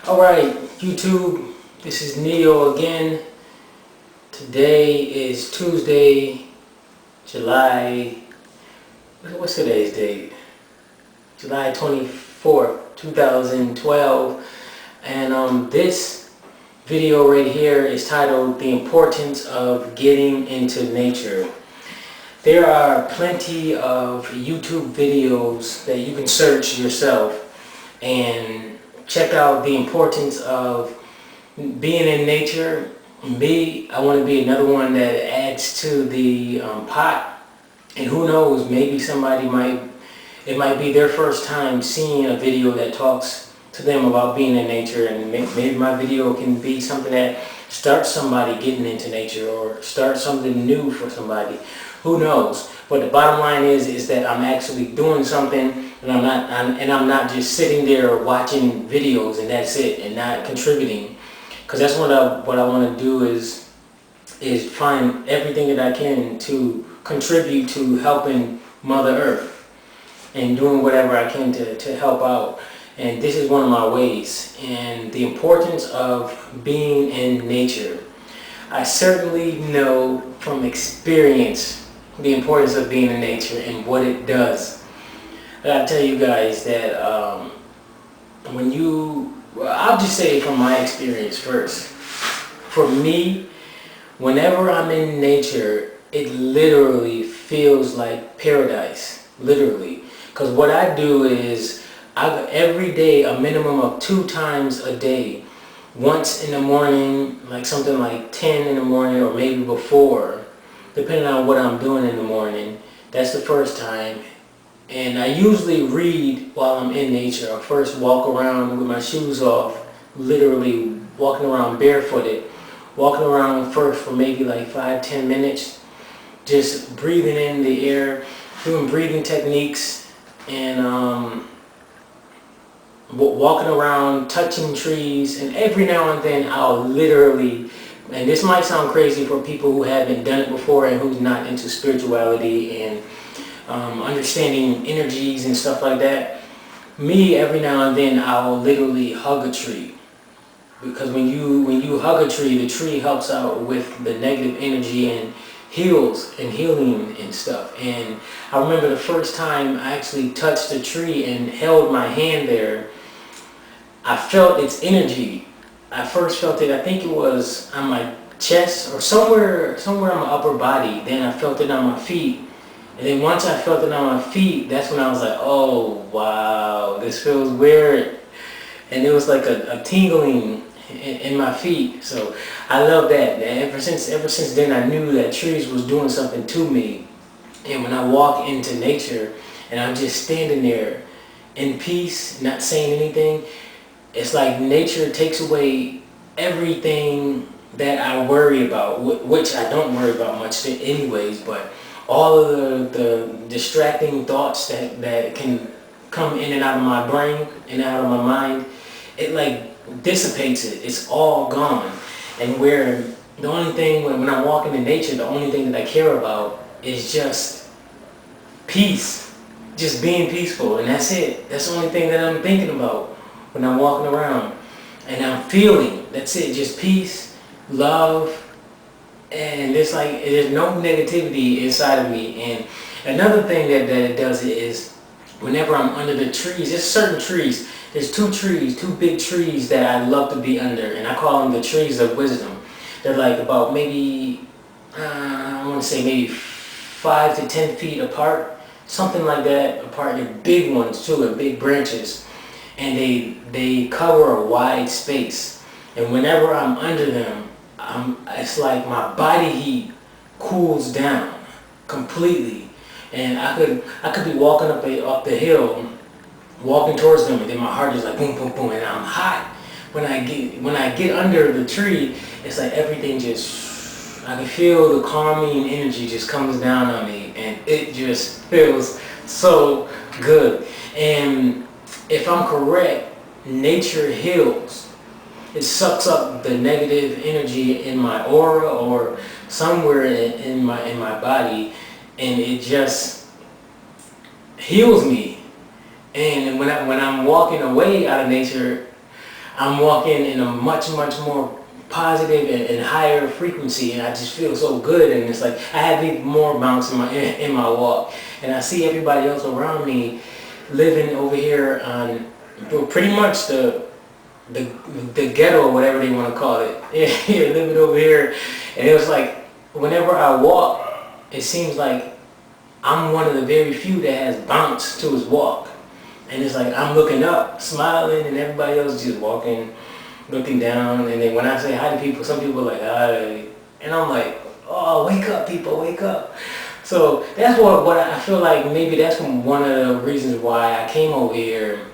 Alright, YouTube, this is Neo again. Today is Tuesday, what's today's date? July 24th, 2012. And this video right here is titled The Importance of Getting into Nature. There are plenty of YouTube videos that you can search yourself and check out the importance of being in nature. Me, I want to be another one that adds to the pot. And who knows, maybe it might be their first time seeing a video that talks to them about being in nature, and maybe my video can be something that starts somebody getting into nature or start something new for somebody. Who knows? But the bottom line is that I'm actually doing something, and I'm not just sitting there watching videos and that's it, and not contributing. Because that's what I want to do is find everything that I can to contribute to helping Mother Earth and doing whatever I can to help out. And this is one of my ways. And the importance of being in nature. I certainly know from experience the importance of being in nature and what it does. I gotta tell you guys that I'll just say it from my experience first. For me, whenever I'm in nature, it literally feels like paradise, literally. Because what I do is, every day, a minimum of 2 times a day, once in the morning, like something like 10 in the morning or maybe before, depending on what I'm doing in the morning. That's the first time. And I usually read while I'm in nature. I first walk around with my shoes off, literally walking around barefooted, walking around first for maybe like 5-10 minutes, just breathing in the air, doing breathing techniques, and walking around, touching trees. And every now and then I'll literally, and this might sound crazy for people who haven't done it before and who's not into spirituality and understanding energies and stuff like that. Me, every now and then I'll literally hug a tree, because when you hug a tree, the tree helps out with the negative energy and heals and healing and stuff. And I remember the first time I actually touched a tree and held my hand there, I felt its energy. I first felt it, I think it was on my chest or somewhere on my upper body. Then I felt it on my feet. And then once I felt it on my feet, that's when I was like, oh wow, this feels weird. And it was like a tingling in my feet. So I love that. Ever since then, I knew that trees was doing something to me. And when I walk into nature and I'm just standing there in peace, not saying anything, it's like nature takes away everything that I worry about, which I don't worry about much anyways, but all of the distracting thoughts that can come in and out of my brain and out of my mind, it like dissipates it. It's all gone. And where the only thing, when I'm walking in nature, the only thing that I care about is just peace, just being peaceful, and that's it. That's the only thing that I'm thinking about when I'm walking around. And I'm feeling, that's it, just peace, love, and it's like there's no negativity inside of me. And another thing that it does is, whenever I'm under the trees, there's certain trees, there's two big trees that I love to be under, and I call them the trees of wisdom. They're like about maybe, I want to say maybe 5 to 10 feet apart, something like that apart. They're big ones too, they're big branches, and they cover a wide space. And whenever I'm under them, it's like my body heat cools down completely, and I could be walking up the hill, walking towards them, and then my heart is like boom, boom, boom, and I'm hot. When I get under the tree, it's like everything just, I can feel the calming energy just comes down on me, and it just feels so good. And if I'm correct, nature heals. It sucks up the negative energy in my aura or somewhere in my body, and it just heals me. And when I'm walking away out of nature, I'm walking in a much more positive and higher frequency, and I just feel so good. And it's like I have even more bounce in my walk, and I see everybody else around me living over here on pretty much the ghetto, or whatever they want to call it. Yeah, living over here, and it was like whenever I walk, it seems like I'm one of the very few that has bounce to his walk. And it's like I'm looking up, smiling, and everybody else just walking, looking down. And then when I say hi to people, some people are like, hi. And I'm like, oh, wake up, people, wake up. So that's what I feel like maybe that's one of the reasons why I came over here.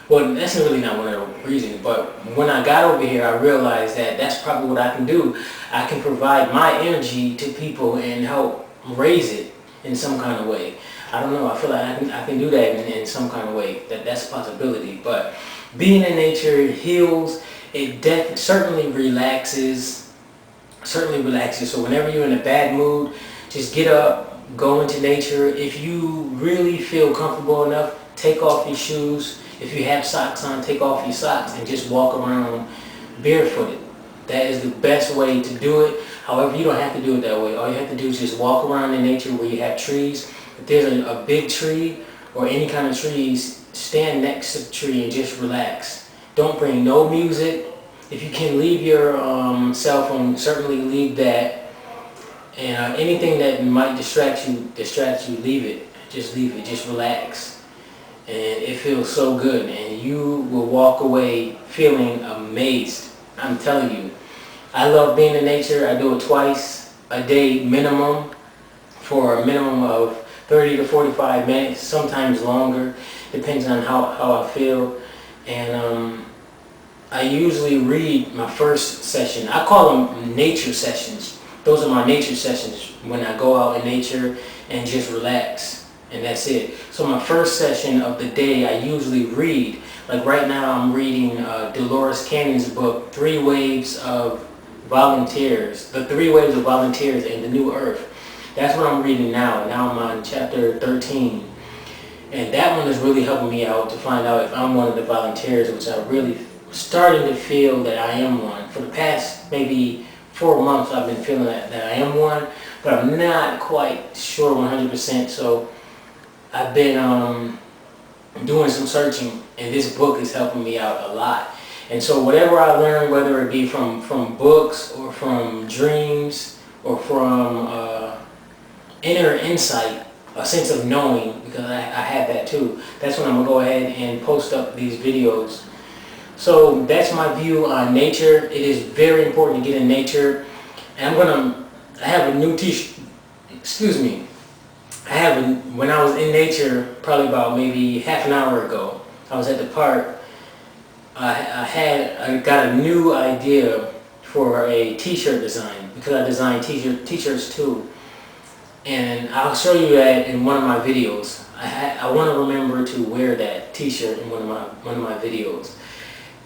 Well, that's really not one of the reasons, but when I got over here, I realized that that's probably what I can do. I can provide my energy to people and help raise it in some kind of way. I don't know. I feel like I can do that in some kind of way. That's a possibility. But being in nature heals. It certainly relaxes. Certainly relaxes. So whenever you're in a bad mood, just get up, go into nature. If you really feel comfortable enough, take off your shoes. If you have socks on, take off your socks and just walk around barefooted. That is the best way to do it. However, you don't have to do it that way. All you have to do is just walk around in nature where you have trees. If there's a big tree or any kind of trees, stand next to the tree and just relax. Don't bring no music. If you can leave your cell phone, certainly leave that. And anything that might distract you, leave it. Just leave it. Just relax. And it feels so good, and you will walk away feeling amazed. I'm telling you. I love being in nature. I do it twice a day minimum, for a minimum of 30 to 45 minutes, sometimes longer, depends on how I feel. And I usually read my first session. I call them nature sessions. Those are my nature sessions when I go out in nature and just relax. And that's it. So my first session of the day, I usually read. Like right now, I'm reading Dolores Cannon's book, 3 Waves of Volunteers. The 3 Waves of Volunteers in the New Earth. That's what I'm reading now. Now I'm on chapter 13. And that one is really helping me out to find out if I'm one of the volunteers, which I'm really starting to feel that I am one. For the past maybe 4 months, I've been feeling that I am one, but I'm not quite sure 100%. So I've been doing some searching, and this book is helping me out a lot. And so whatever I learn, whether it be from books or from dreams or from inner insight, a sense of knowing, because I have that too, that's when I'm going to go ahead and post up these videos. So that's my view on nature. It is very important to get in nature. And I have a new t-shirt, excuse me. When I was in nature, probably about maybe half an hour ago, I was at the park. I got a new idea for a t-shirt design, because I design t-shirts too. And I'll show you that in one of my videos. I want to remember to wear that t-shirt in one of my videos.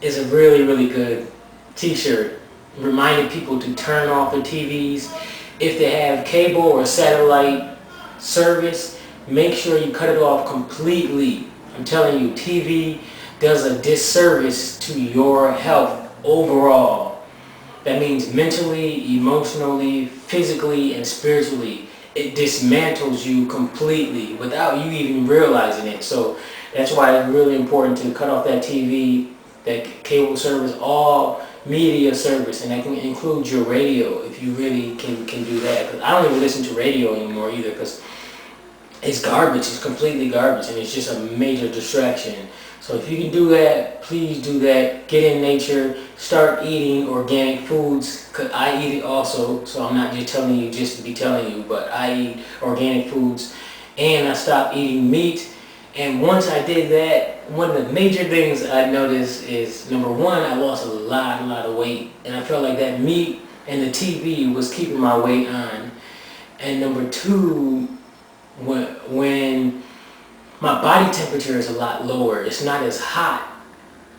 It's a really good t-shirt, reminding people to turn off their TVs. If they have cable or satellite service, make sure you cut it off completely. I'm telling you, TV does a disservice to your health overall. That means mentally, emotionally, physically, and spiritually. It dismantles you completely without you even realizing it. So that's why it's really important to cut off that TV, that cable service, all media service, and that can include your radio if you really can do that. Because I don't even listen to radio anymore either, because it's garbage. It's completely garbage, and it's just a major distraction. So if you can do that, please do that. Get in nature. Start eating organic foods, because I eat it also. So I'm not just telling you just to be telling you, but I eat organic foods. And I stopped eating meat. And once I did that, one of the major things I noticed is, number one, I lost a lot of weight. And I felt like that meat and the TV was keeping my weight on. And number two, when my body temperature is a lot lower, it's not as hot.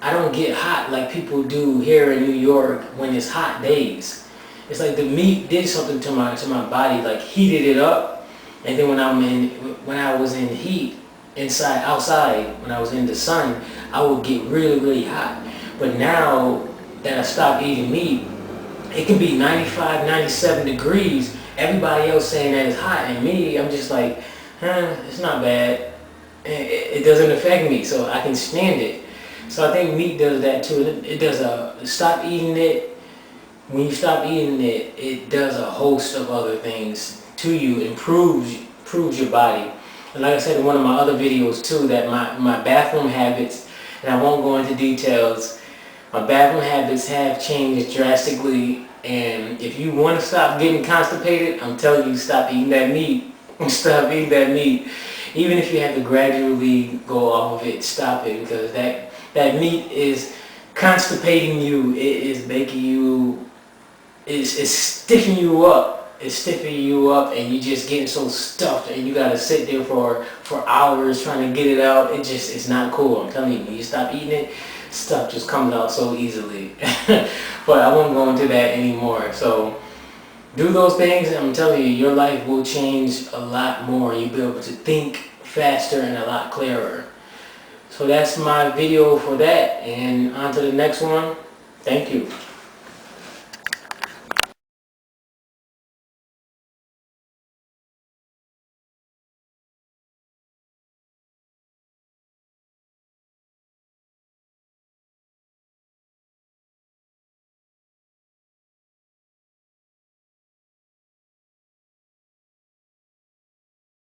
I don't get hot like people do here in New York when it's hot days. It's like the meat did something to my body, like heated it up. And then when I was in heat, outside, when I was in the sun, I would get really hot. But now that I stopped eating meat, it can be 95, 97 degrees. Everybody else saying that it's hot, and me, I'm just like, it's not bad. It doesn't affect me, so I can stand it. So I think meat does that too. It does stop eating it. When you stop eating it, it does a host of other things to you, improves your body. And like I said in one of my other videos too, that my bathroom habits, and I won't go into details, my bathroom habits have changed drastically. And if you want to stop getting constipated, I'm telling you, stop eating that meat. Stop eating that meat. Even if you have to gradually go off of it, stop it, because that meat is constipating you. It is making you, it's stiffing you up. It's stiffing you up, and you just getting so stuffed, and you gotta sit there for hours trying to get it out. It's not cool. I'm telling you, when you stop eating it, stuff just comes out so easily. But I won't go into that anymore. So do those things, and I'm telling you, your life will change a lot more. You'll be able to think faster and a lot clearer. So that's my video for that, and on to the next one. Thank you.